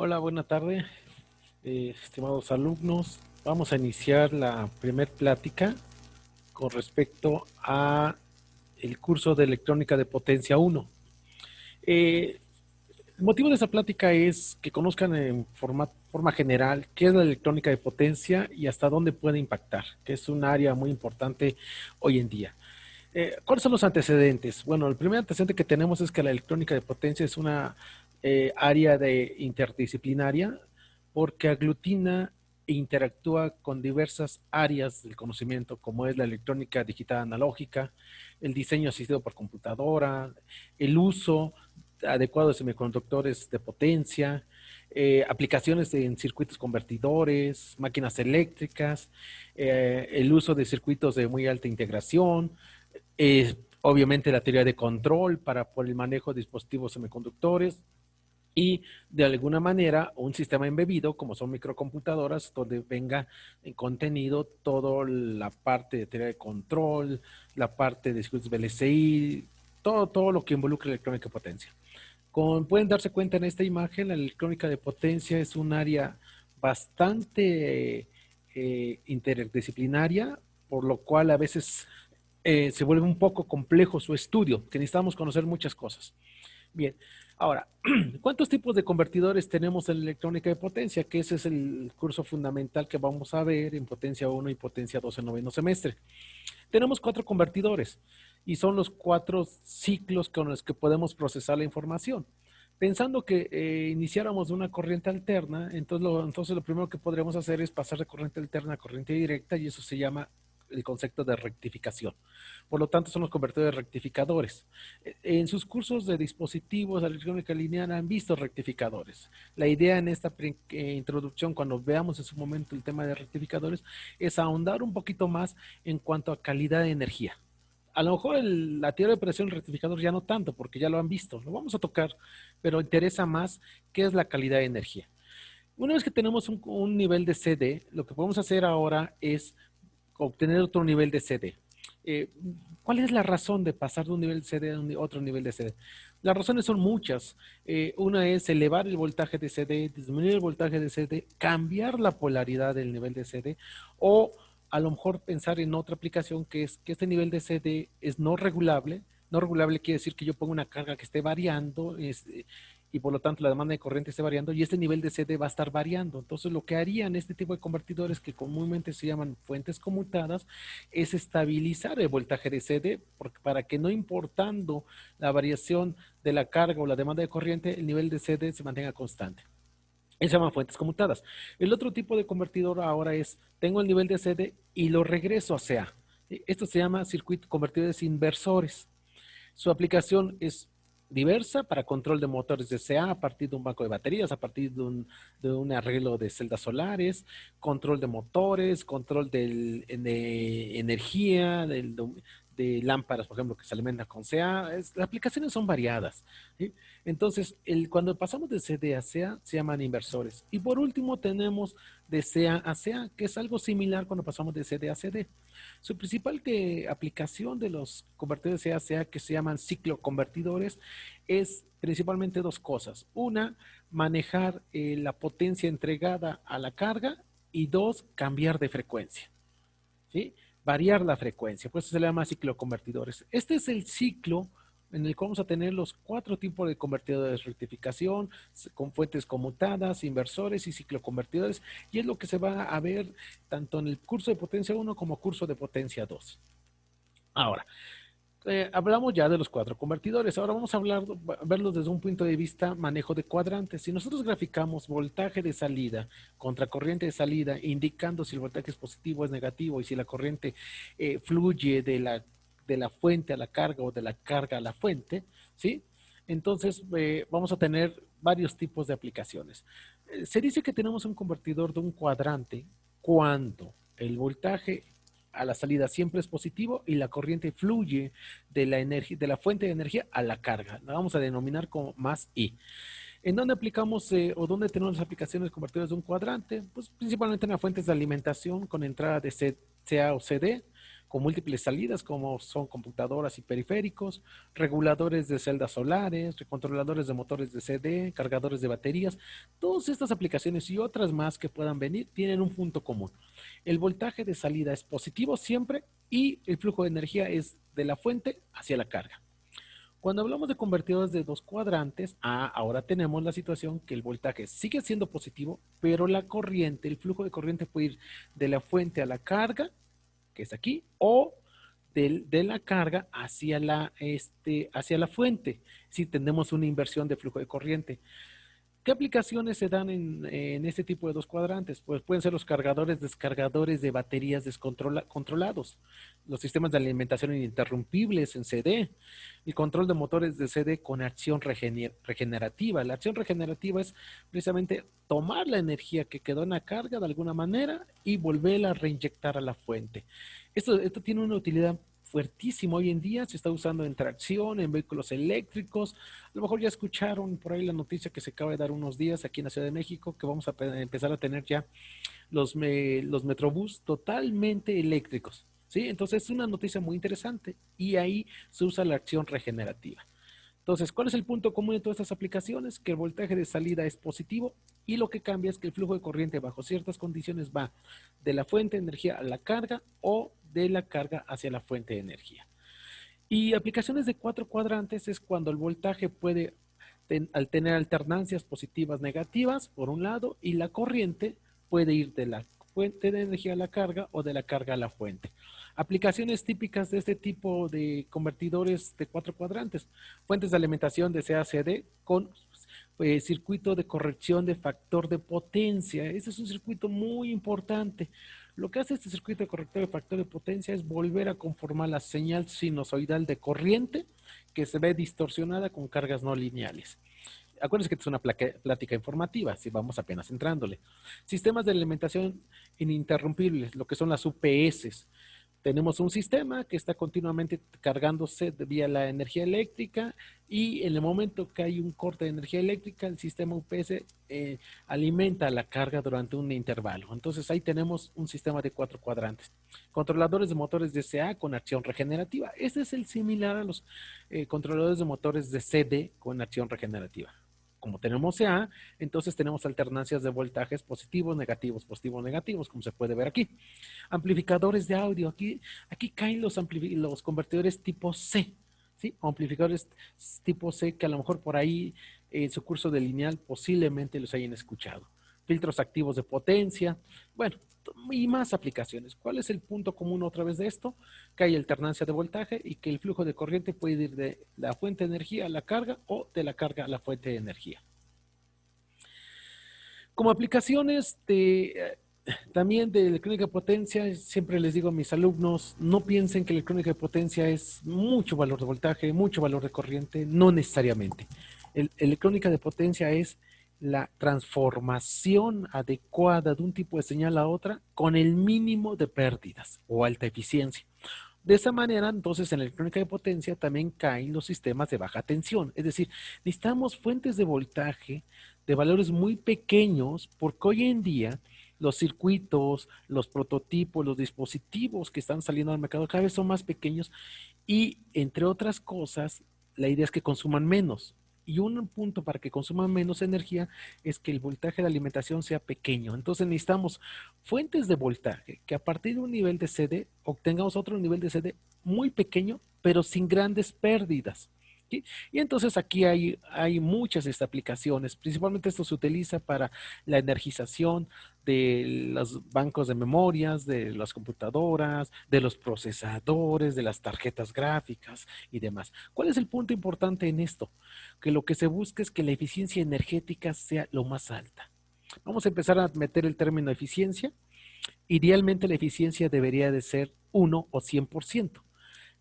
Hola, buena tarde, estimados alumnos. Vamos a iniciar la primer plática con respecto a el curso de electrónica de potencia 1. El motivo de esa plática es que conozcan en forma general qué es la electrónica de potencia y hasta dónde puede impactar, que es un área muy importante hoy en día. ¿Cuáles son los antecedentes? Bueno, el primer antecedente que tenemos es que la electrónica de potencia es una área de interdisciplinaria porque aglutina e interactúa con diversas áreas del conocimiento, como es la electrónica digital analógica, el diseño asistido por computadora, el uso adecuado de semiconductores de potencia, aplicaciones en circuitos convertidores, máquinas eléctricas, el uso de circuitos de muy alta integración, obviamente la teoría de control por el manejo de dispositivos semiconductores y de alguna manera un sistema embebido como son microcomputadoras donde venga en contenido toda la parte de teoría de control, la parte de circuitos VLCI, todo lo que involucra electrónica de potencia. Como pueden darse cuenta en esta imagen, la electrónica de potencia es un área bastante interdisciplinaria, por lo cual a veces se vuelve un poco complejo su estudio, que necesitamos conocer muchas cosas. Bien, ahora, ¿cuántos tipos de convertidores tenemos en electrónica de potencia? Que ese es el curso fundamental que vamos a ver en potencia 1 y potencia 2 en noveno semestre. Tenemos 4 convertidores y son los 4 ciclos con los que podemos procesar la información. Pensando que iniciáramos una corriente alterna, entonces lo primero que podríamos hacer es pasar de corriente alterna a corriente directa y eso se llama el concepto de rectificación. Por lo tanto, son los convertidores rectificadores. En sus cursos de dispositivos de electrónica lineal han visto rectificadores. La idea en esta introducción, cuando veamos en su momento el tema de rectificadores, es ahondar un poquito más en cuanto a calidad de energía. A lo mejor la teoría de presión del rectificador ya no tanto, porque ya lo han visto, lo vamos a tocar, pero interesa más qué es la calidad de energía. Una vez que tenemos un nivel de CD, lo que podemos hacer ahora es obtener otro nivel de CD. Eh, ¿Cuál es la razón de pasar de un nivel de CD a otro nivel de CD? Las razones son muchas. Una es elevar el voltaje de CD, disminuir el voltaje de CD, cambiar la polaridad del nivel de CD o a lo mejor pensar en otra aplicación que es que este nivel de CD es no regulable. No regulable quiere decir que yo pongo una carga que esté variando y por lo tanto la demanda de corriente esté variando y este nivel de CD va a estar variando. Entonces lo que harían este tipo de convertidores que comúnmente se llaman fuentes conmutadas es estabilizar el voltaje de CD para que no importando la variación de la carga o la demanda de corriente, el nivel de CD se mantenga constante. Eso se llaman fuentes conmutadas. El otro tipo de convertidor ahora es, tengo el nivel de CD y lo regreso a CA. Esto se llama circuito convertidores inversores. Su aplicación es diversa para control de motores de CA a partir de un banco de baterías, a partir de un arreglo de celdas solares, control de motores, control de energía, de lámparas, por ejemplo, que se alimentan con CA. Las aplicaciones son variadas. ¿Sí? Entonces, cuando pasamos de CD a CA, se llaman inversores. Y por último, tenemos de CA a CA, que es algo similar cuando pasamos de CD a CD. Su principal aplicación de los convertidores CA que se llaman cicloconvertidores es principalmente dos cosas. Una, manejar la potencia entregada a la carga y dos, cambiar de frecuencia. ¿Sí? Variar la frecuencia, pues eso se le llama cicloconvertidores. Este es el ciclo en el que vamos a tener los 4 tipos de convertidores de rectificación, con fuentes conmutadas, inversores y cicloconvertidores, y es lo que se va a ver tanto en el curso de potencia 1 como curso de potencia 2. Ahora, hablamos ya de los 4 convertidores. Ahora vamos a verlos desde un punto de vista manejo de cuadrantes. Si nosotros graficamos voltaje de salida contra corriente de salida, indicando si el voltaje es positivo o es negativo y si la corriente fluye de la fuente a la carga o de la carga a la fuente, ¿sí? Entonces vamos a tener varios tipos de aplicaciones. Se dice que tenemos un convertidor de un cuadrante cuando el voltaje a la salida siempre es positivo y la corriente fluye de la fuente de energía a la carga. La vamos a denominar como más I. ¿En dónde aplicamos o dónde tenemos las aplicaciones convertidas de un cuadrante? Pues principalmente en las fuentes de alimentación con entrada de CA o CD, con múltiples salidas como son computadoras y periféricos, reguladores de celdas solares, controladores de motores de CD, cargadores de baterías. Todas estas aplicaciones y otras más que puedan venir tienen un punto común. El voltaje de salida es positivo siempre y el flujo de energía es de la fuente hacia la carga. Cuando hablamos de convertidores de dos cuadrantes, ahora tenemos la situación que el voltaje sigue siendo positivo, pero la corriente, el flujo de corriente puede ir de la fuente a la carga, que es aquí, o de la carga hacia la fuente, si tenemos una inversión de flujo de corriente. ¿Qué aplicaciones se dan en este tipo de dos cuadrantes? Pues pueden ser los cargadores, descargadores de baterías controlados, los sistemas de alimentación ininterrumpibles en CD, el control de motores de CD con acción regenerativa. La acción regenerativa es precisamente tomar la energía que quedó en la carga de alguna manera y volverla a reinyectar a la fuente. Esto tiene una utilidad fuertísimo hoy en día, se está usando en tracción, en vehículos eléctricos. A lo mejor ya escucharon por ahí la noticia que se acaba de dar unos días aquí en la Ciudad de México, que vamos a empezar a tener ya los Metrobús totalmente eléctricos, ¿sí? Entonces es una noticia muy interesante y ahí se usa la acción regenerativa. Entonces, ¿cuál es el punto común de todas estas aplicaciones? Que el voltaje de salida es positivo y lo que cambia es que el flujo de corriente bajo ciertas condiciones va de la fuente de energía a la carga o de la carga hacia la fuente de energía. Y aplicaciones de cuatro cuadrantes es cuando el voltaje puede al tener alternancias positivas negativas por un lado y la corriente puede ir de la fuente de energía a la carga o de la carga a la fuente. Aplicaciones típicas de este tipo de convertidores de cuatro cuadrantes: fuentes de alimentación de CACD con circuito de corrección de factor de potencia. Ese es un circuito muy importante. Lo que hace este circuito de corrector de factor de potencia es volver a conformar la señal sinusoidal de corriente que se ve distorsionada con cargas no lineales. Acuérdense que esto es una plática informativa, si vamos apenas entrándole. Sistemas de alimentación ininterrumpibles, lo que son las UPS. Tenemos un sistema que está continuamente cargándose vía la energía eléctrica y en el momento que hay un corte de energía eléctrica, el sistema UPS alimenta la carga durante un intervalo. Entonces ahí tenemos un sistema de cuatro cuadrantes. Controladores de motores de CA con acción regenerativa. Este es el similar a los controladores de motores de CD con acción regenerativa. Como tenemos CA, entonces tenemos alternancias de voltajes positivos, negativos, como se puede ver aquí. Amplificadores de audio, aquí caen los convertidores tipo C, ¿sí? Amplificadores tipo C que a lo mejor por ahí en su curso de lineal posiblemente los hayan escuchado. Filtros activos de potencia, bueno, y más aplicaciones. ¿Cuál es el punto común otra vez de esto? Que hay alternancia de voltaje y que el flujo de corriente puede ir de la fuente de energía a la carga o de la carga a la fuente de energía. Como aplicaciones también de electrónica de potencia, siempre les digo a mis alumnos, no piensen que la electrónica de potencia es mucho valor de voltaje, mucho valor de corriente, no necesariamente. Electrónica de potencia es la transformación adecuada de un tipo de señal a otra con el mínimo de pérdidas o alta eficiencia. De esa manera, entonces, en la electrónica de potencia también caen los sistemas de baja tensión. Es decir, necesitamos fuentes de voltaje de valores muy pequeños porque hoy en día los circuitos, los prototipos, los dispositivos que están saliendo al mercado cada vez son más pequeños y, entre otras cosas, la idea es que consuman menos. Y un punto para que consuman menos energía es que el voltaje de alimentación sea pequeño. Entonces necesitamos fuentes de voltaje que a partir de un nivel de CD obtengamos otro nivel de CD muy pequeño, pero sin grandes pérdidas. ¿Sí? Y entonces aquí hay muchas aplicaciones, principalmente esto se utiliza para la energización de los bancos de memorias, de las computadoras, de los procesadores, de las tarjetas gráficas y demás. ¿Cuál es el punto importante en esto? Que lo que se busca es que la eficiencia energética sea lo más alta. Vamos a empezar a meter el término eficiencia. Idealmente la eficiencia debería de ser 1 o 100%.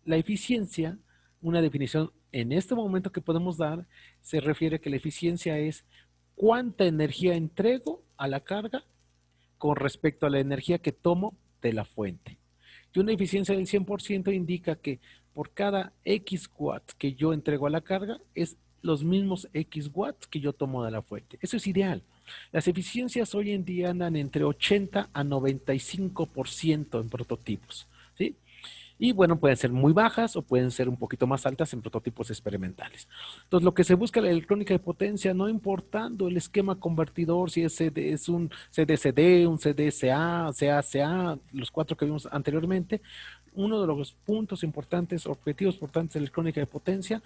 La eficiencia, una definición en este momento que podemos dar, se refiere a que la eficiencia es cuánta energía entrego a la carga con respecto a la energía que tomo de la fuente. Y una eficiencia del 100% indica que por cada X watts que yo entrego a la carga es los mismos X watts que yo tomo de la fuente. Eso es ideal. Las eficiencias hoy en día andan entre 80 a 95% en prototipos, ¿sí? Y bueno, pueden ser muy bajas o pueden ser un poquito más altas en prototipos experimentales. Entonces, lo que se busca en la electrónica de potencia, no importando el esquema convertidor, si es un CDCD, un CDSA, CACA, los cuatro que vimos anteriormente, uno de los puntos importantes, objetivos importantes de la electrónica de potencia,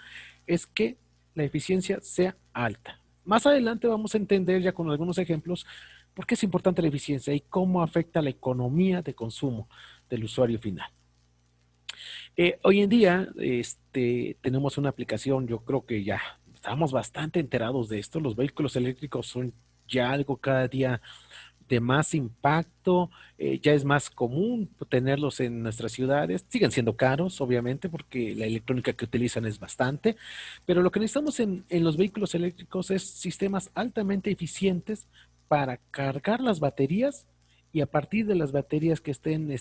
es que la eficiencia sea alta. Más adelante vamos a entender ya con algunos ejemplos por qué es importante la eficiencia y cómo afecta la economía de consumo del usuario final. Hoy en día tenemos una aplicación, yo creo que ya estamos bastante enterados de esto. Los vehículos eléctricos son ya algo cada día de más impacto, ya es más común tenerlos en nuestras ciudades. Siguen siendo caros, obviamente, porque la electrónica que utilizan es bastante, pero lo que necesitamos en los vehículos eléctricos es sistemas altamente eficientes para cargar las baterías y a partir de las baterías que estén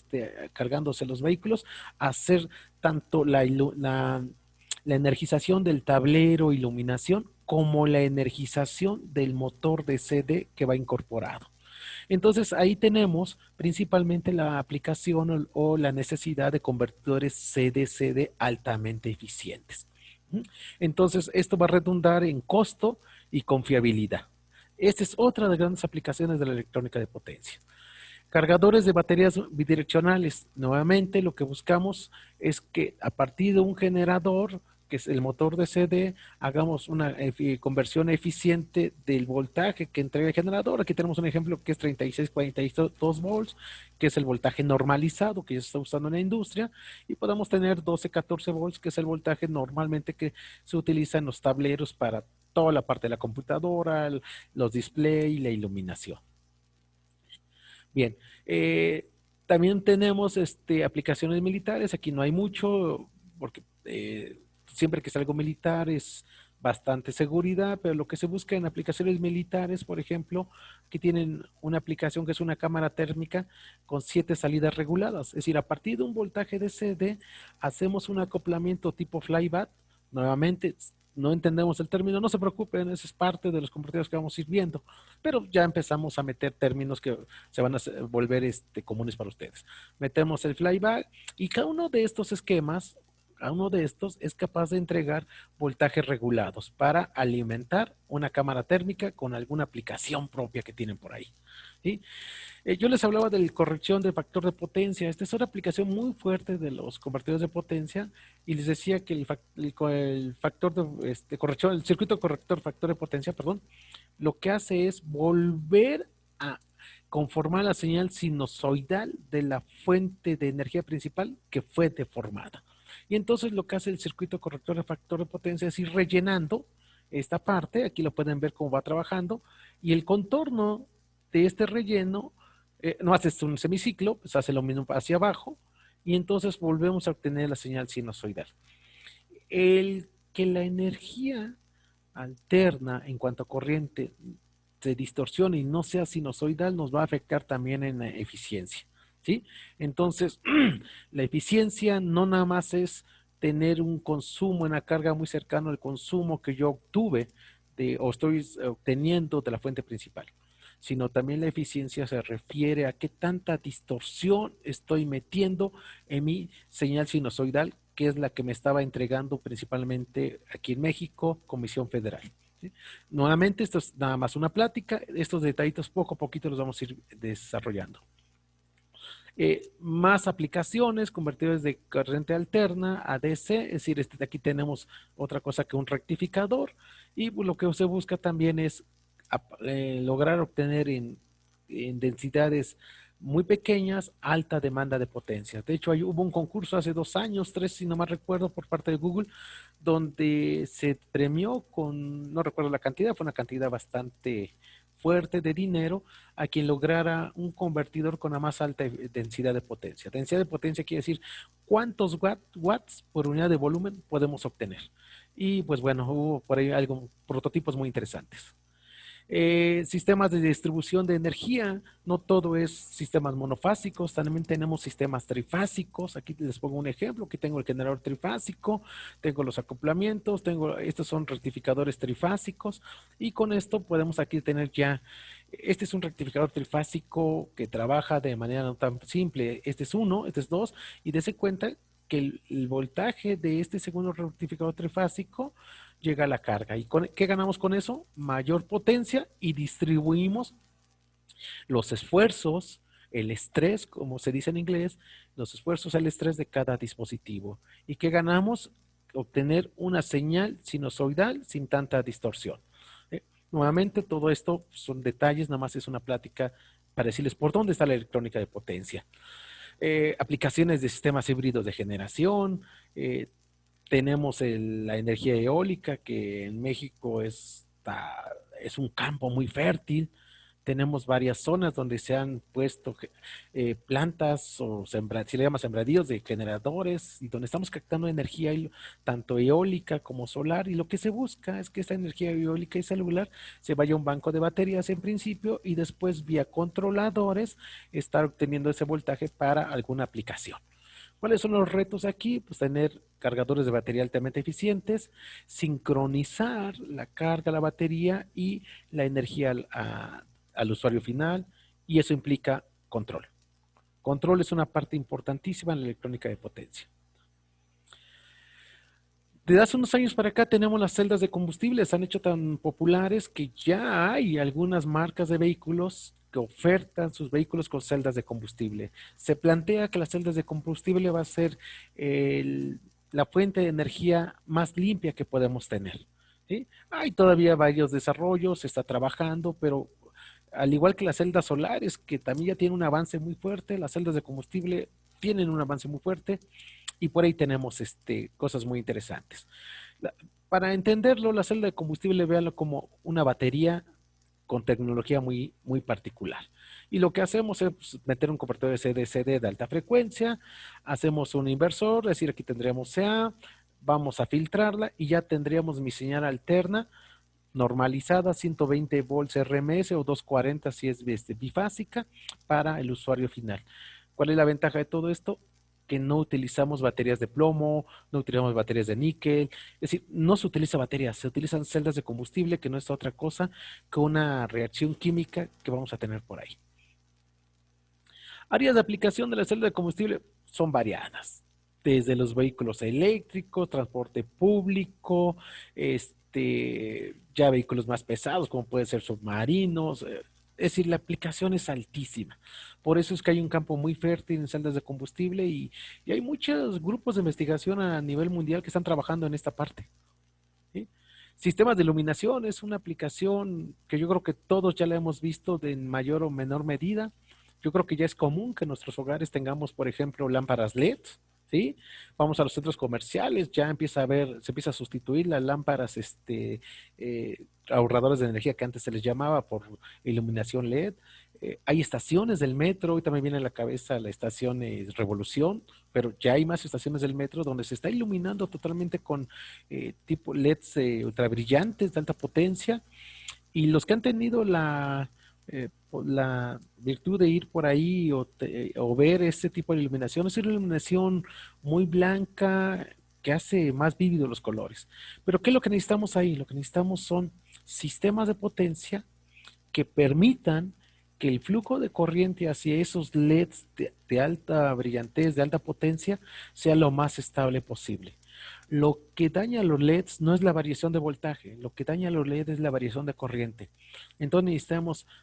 cargándose los vehículos, hacer tanto la energización del tablero, iluminación, como la energización del motor de CD que va incorporado. Entonces ahí tenemos principalmente la aplicación o la necesidad de convertidores CD-CD altamente eficientes. Entonces esto va a redundar en costo y confiabilidad. Esta es otra de las grandes aplicaciones de la electrónica de potencia. Cargadores de baterías bidireccionales. Nuevamente lo que buscamos es que a partir de un generador, que es el motor de CD, hagamos una conversión eficiente del voltaje que entrega el generador. Aquí tenemos un ejemplo que es 3642 volts, que es el voltaje normalizado que ya se está usando en la industria, y podemos tener 1214 volts, que es el voltaje normalmente que se utiliza en los tableros para toda la parte de la computadora, los displays y la iluminación. Bien, también tenemos aplicaciones militares. Aquí no hay mucho, porque siempre que es algo militar es bastante seguridad, pero lo que se busca en aplicaciones militares, por ejemplo, que tienen una aplicación que es una cámara térmica con 7 salidas reguladas. Es decir, a partir de un voltaje de CD, hacemos un acoplamiento tipo flyback. Nuevamente, no entendemos el término, no se preocupen, esa es parte de los convertidores que vamos a ir viendo, pero ya empezamos a meter términos que se van a volver comunes para ustedes. Metemos el flyback y cada uno de estos esquemas, cada uno de estos es capaz de entregar voltajes regulados para alimentar una cámara térmica con alguna aplicación propia que tienen por ahí. ¿Sí? Yo les hablaba de la corrección del factor de potencia. Esta es una aplicación muy fuerte de los convertidores de potencia y les decía que el factor de corrección, el circuito corrector factor de potencia, perdón, lo que hace es volver a conformar la señal sinusoidal de la fuente de energía principal que fue deformada. Y entonces lo que hace el circuito corrector de factor de potencia es ir rellenando esta parte, aquí lo pueden ver cómo va trabajando, y el contorno de este relleno, no haces un semiciclo, pues hace lo mismo hacia abajo, y entonces volvemos a obtener la señal sinusoidal. El que la energía alterna en cuanto a corriente se distorsione y no sea sinusoidal, nos va a afectar también en la eficiencia, ¿sí? Entonces, la eficiencia no nada más es tener un consumo en la carga muy cercano al consumo que yo obtuve o estoy obteniendo de la fuente principal, sino también la eficiencia se refiere a qué tanta distorsión estoy metiendo en mi señal sinusoidal, que es la que me estaba entregando principalmente aquí en México, Comisión Federal. ¿Sí? Nuevamente, esto es nada más una plática, estos detallitos poco a poquito los vamos a ir desarrollando. Más aplicaciones, convertidores de corriente alterna, ADC, es decir, aquí tenemos otra cosa que un rectificador, y lo que se busca también es lograr obtener en densidades muy pequeñas alta demanda de potencia. De hecho, hubo un concurso hace 2 años, 3, si no mal recuerdo, por parte de Google, donde se premió con, no recuerdo la cantidad, fue una cantidad bastante fuerte de dinero a quien lograra un convertidor con la más alta densidad de potencia. Densidad de potencia quiere decir cuántos watts por unidad de volumen podemos obtener. Y pues bueno, hubo por ahí prototipos muy interesantes. Sistemas de distribución de energía, no todo es sistemas monofásicos, también tenemos sistemas trifásicos. Aquí les pongo un ejemplo, aquí tengo el generador trifásico, tengo los acoplamientos, estos son rectificadores trifásicos, y con esto podemos aquí tener ya, este es un rectificador trifásico que trabaja de manera no tan simple, este es 1, este es 2, y dése cuenta que el voltaje de este segundo rectificador trifásico llega a la carga. ¿Y qué ganamos con eso? Mayor potencia y distribuimos los esfuerzos, el estrés, como se dice en inglés, los esfuerzos, el estrés de cada dispositivo. ¿Y qué ganamos? Obtener una señal sinusoidal sin tanta distorsión. Nuevamente, todo esto son detalles, nada más es una plática para decirles por dónde está la electrónica de potencia. Aplicaciones de sistemas híbridos de generación, tenemos la energía eólica, que en México es un campo muy fértil. Tenemos varias zonas donde se han puesto plantas o se le llama sembradíos de generadores y donde estamos captando energía tanto eólica como solar, y lo que se busca es que esta energía eólica y celular se vaya a un banco de baterías en principio y después vía controladores estar obteniendo ese voltaje para alguna aplicación. ¿Cuáles son los retos aquí? Pues tener cargadores de batería altamente eficientes, sincronizar la carga, la batería y la energía al usuario final, y eso implica control. Control es una parte importantísima en la electrónica de potencia. Desde hace unos años para acá tenemos las celdas de combustible, se han hecho tan populares que ya hay algunas marcas de vehículos que ofertan sus vehículos con celdas de combustible. Se plantea que las celdas de combustible va a ser la fuente de energía más limpia que podemos tener. ¿Sí? Hay todavía varios desarrollos, se está trabajando, pero al igual que las celdas solares, que también ya tienen un avance muy fuerte, las celdas de combustible tienen un avance muy fuerte y por ahí tenemos cosas muy interesantes. Para entenderlo, la celda de combustible, véanlo como una batería con tecnología muy, muy particular. Y lo que hacemos es pues, meter un convertidor de CD-CD de alta frecuencia, hacemos un inversor, es decir, aquí tendríamos CA, vamos a filtrarla y ya tendríamos mi señal alterna normalizada, 120 volts RMS o 240 si es bifásica para el usuario final. ¿Cuál es la ventaja de todo esto? Que no utilizamos baterías de plomo, no utilizamos baterías de níquel, es decir, no se utiliza baterías, se utilizan celdas de combustible, que no es otra cosa que una reacción química que vamos a tener por ahí. Áreas de aplicación de la celda de combustible son variadas, desde los vehículos eléctricos, transporte público, ya vehículos más pesados, como pueden ser submarinos. Es decir, la aplicación es altísima. Por eso es que hay un campo muy fértil en celdas de combustible y hay muchos grupos de investigación a nivel mundial que están trabajando en esta parte. ¿Sí? Sistemas de iluminación es una aplicación que yo creo que todos ya la hemos visto en mayor o menor medida. Yo creo que ya es común que en nuestros hogares tengamos, por ejemplo, lámparas LED, ¿sí? Vamos a los centros comerciales, ya empieza a ver, se empieza a sustituir las lámparas, ahorradores de energía que antes se les llamaba por iluminación LED. Hay estaciones del metro, ahorita me viene a la cabeza la estación Revolución, pero ya hay más estaciones del metro donde se está iluminando totalmente con tipo LEDs ultra brillantes de alta potencia, y los que han tenido la virtud de ir por ahí o ver este tipo de iluminación, es una iluminación muy blanca que hace más vívidos los colores. Pero ¿qué es lo que necesitamos ahí? Lo que necesitamos son sistemas de potencia que permitan que el flujo de corriente hacia esos LEDs de alta brillantez, de alta potencia, sea lo más estable posible. Lo que daña a los LEDs no es la variación de voltaje, lo que daña a los LEDs es la variación de corriente. Entonces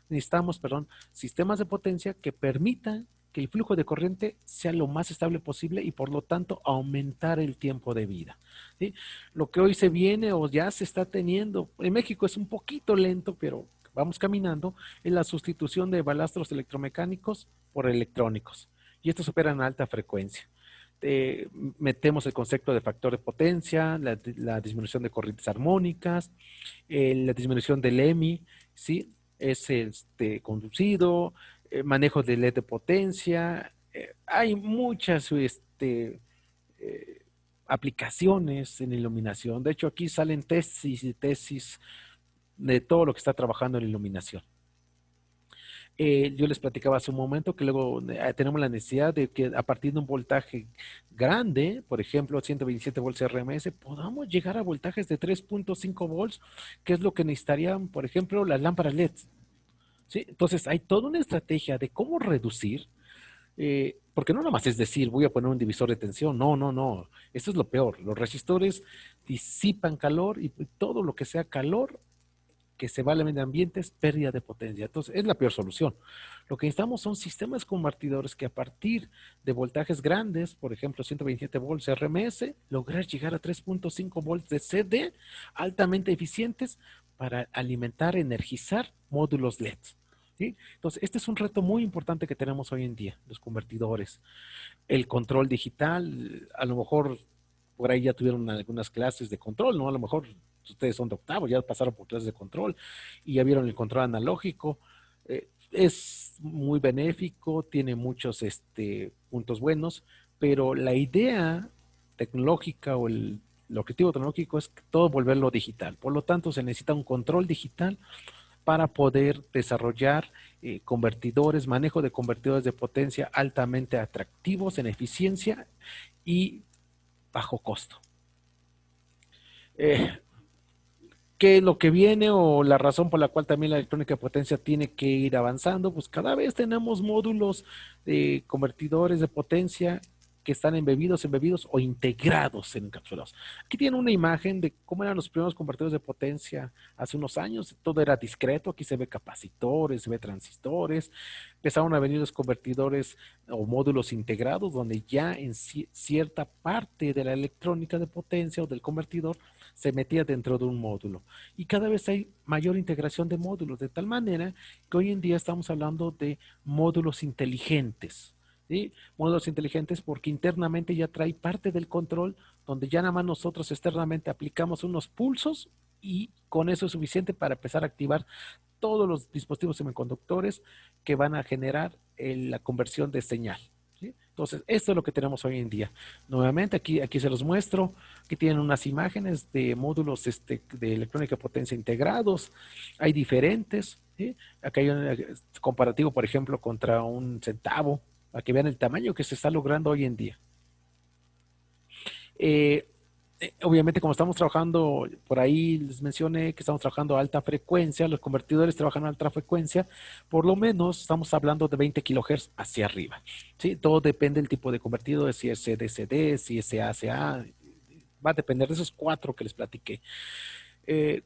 necesitamos sistemas de potencia que permitan que el flujo de corriente sea lo más estable posible y por lo tanto aumentar el tiempo de vida. ¿Sí? Lo que hoy se viene o ya se está teniendo, en México es un poquito lento, pero vamos caminando, es la sustitución de balastros electromecánicos por electrónicos. Y estos operan a alta frecuencia. Metemos el concepto de factor de potencia, la disminución de corrientes armónicas, la disminución del EMI, ¿sí? Es conducido, manejo de LED de potencia. Hay muchas aplicaciones en iluminación. De hecho, aquí salen tesis y tesis de todo lo que está trabajando en iluminación. Yo les platicaba hace un momento que luego tenemos la necesidad de que a partir de un voltaje grande, por ejemplo, 127 volts RMS, podamos llegar a voltajes de 3.5 volts, que es lo que necesitarían, por ejemplo, las lámparas LED. ¿Sí? Entonces, hay toda una estrategia de cómo reducir. Porque no nada más es decir, voy a poner un divisor de tensión. No, no, no. Eso es lo peor. Los resistores disipan calor y todo lo que sea calor que se va al medio ambiente es pérdida de potencia. Entonces, es la peor solución. Lo que necesitamos son sistemas convertidores que a partir de voltajes grandes, por ejemplo, 127 volts RMS, lograr llegar a 3.5 volts de CD altamente eficientes para alimentar, energizar módulos LED. ¿Sí? Entonces, este es un reto muy importante que tenemos hoy en día, los convertidores. El control digital, a lo mejor por ahí ya tuvieron algunas clases de control, ¿no? A lo mejor ustedes son de octavo, ya pasaron por clases de control y ya vieron el control analógico. Es muy benéfico, tiene muchos puntos buenos, pero la idea tecnológica o el objetivo tecnológico es todo volverlo digital. Por lo tanto, se necesita un control digital para poder desarrollar convertidores, manejo de convertidores de potencia altamente atractivos en eficiencia y bajo costo. ¿Qué es lo que viene o la razón por la cual también la electrónica de potencia tiene que ir avanzando? Pues cada vez tenemos módulos de convertidores de potencia que están embebidos o integrados en encapsulados. Aquí tienen una imagen de cómo eran los primeros convertidores de potencia hace unos años. Todo era discreto. Aquí se ve capacitores, se ve transistores. Empezaron a venir los convertidores o módulos integrados, donde ya en cierta parte de la electrónica de potencia o del convertidor se metía dentro de un módulo. Y cada vez hay mayor integración de módulos, de tal manera que hoy en día estamos hablando de módulos inteligentes. ¿Sí? Módulos inteligentes porque internamente ya trae parte del control, donde ya nada más nosotros externamente aplicamos unos pulsos y con eso es suficiente para empezar a activar todos los dispositivos semiconductores que van a generar la conversión de señal. ¿Sí? Entonces, esto es lo que tenemos hoy en día. Nuevamente, aquí se los muestro. Aquí tienen unas imágenes de módulos de electrónica de potencia integrados. Hay diferentes. ¿Sí? Acá hay un comparativo, por ejemplo, contra un centavo, para que vean el tamaño que se está logrando hoy en día. Obviamente, como estamos trabajando, por ahí les mencioné que estamos trabajando a alta frecuencia, los convertidores trabajan a alta frecuencia, por lo menos estamos hablando de 20 kilohertz hacia arriba. ¿Sí? Todo depende del tipo de convertidor, si es CDCD, si es CACA, va a depender de esos cuatro que les platiqué.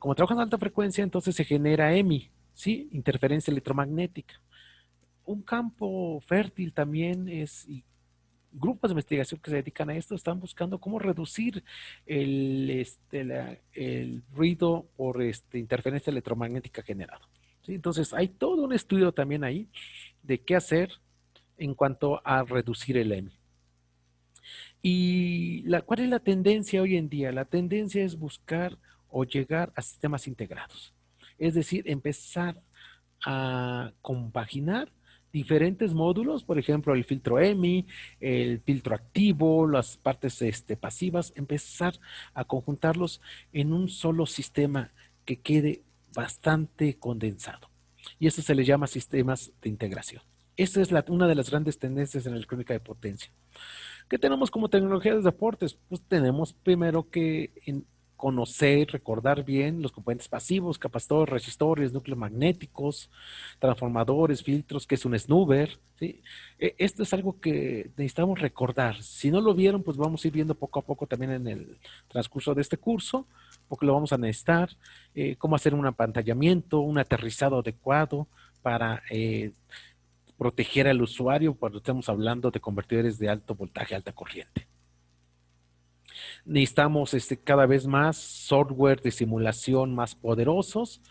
Como trabajan a alta frecuencia, entonces se genera EMI, ¿sí? Interferencia electromagnética. Un campo fértil también es, y grupos de investigación que se dedican a esto están buscando cómo reducir el ruido por interferencia electromagnética generado. ¿Sí? Entonces, hay todo un estudio también ahí de qué hacer en cuanto a reducir el EMI. ¿Y cuál es la tendencia hoy en día? La tendencia es buscar o llegar a sistemas integrados. Es decir, empezar a compaginar diferentes módulos, por ejemplo, el filtro EMI, el filtro activo, las partes pasivas, empezar a conjuntarlos en un solo sistema que quede bastante condensado. Y eso se le llama sistemas de integración. Esta es una de las grandes tendencias en la electrónica de potencia. ¿Qué tenemos como tecnología de deportes? Pues tenemos primero que conocer, recordar bien los componentes pasivos, capacitores, resistores, núcleos magnéticos, transformadores, filtros, que es un snubber. ¿Sí? Esto es algo que necesitamos recordar. Si no lo vieron, pues vamos a ir viendo poco a poco también en el transcurso de este curso, porque lo vamos a necesitar, cómo hacer un apantallamiento, un aterrizado adecuado para proteger al usuario cuando estamos hablando de convertidores de alto voltaje, alta corriente. Necesitamos cada vez más software de simulación más poderosos.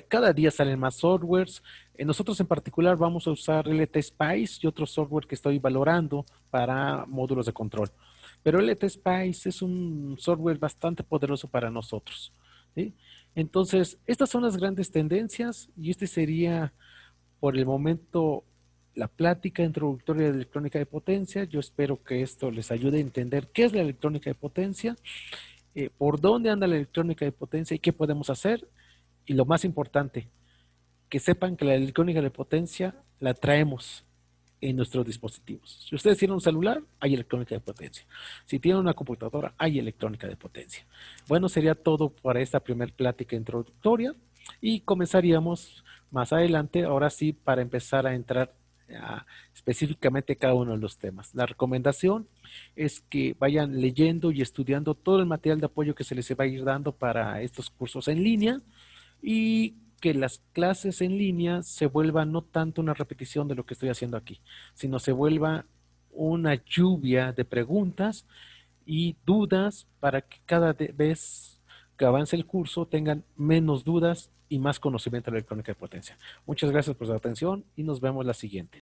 Cada día salen más softwares. Nosotros en particular vamos a usar LT Spice y otro software que estoy valorando para módulos de control. Pero LT Spice es un software bastante poderoso para nosotros. ¿Sí? Entonces, estas son las grandes tendencias y este sería por el momento la plática introductoria de electrónica de potencia. Yo espero que esto les ayude a entender qué es la electrónica de potencia, por dónde anda la electrónica de potencia y qué podemos hacer. Y lo más importante, que sepan que la electrónica de potencia la traemos en nuestros dispositivos. Si ustedes tienen un celular, hay electrónica de potencia. Si tienen una computadora, hay electrónica de potencia. Bueno, sería todo para esta primera plática introductoria y comenzaríamos más adelante, ahora sí, para empezar a entrar a específicamente cada uno de los temas. La recomendación es que vayan leyendo y estudiando todo el material de apoyo que se les va a ir dando para estos cursos en línea y que las clases en línea se vuelvan no tanto una repetición de lo que estoy haciendo aquí, sino se vuelva una lluvia de preguntas y dudas para que cada vez que avance el curso tengan menos dudas y más conocimiento de la electrónica de potencia. Muchas gracias por su atención y nos vemos la siguiente.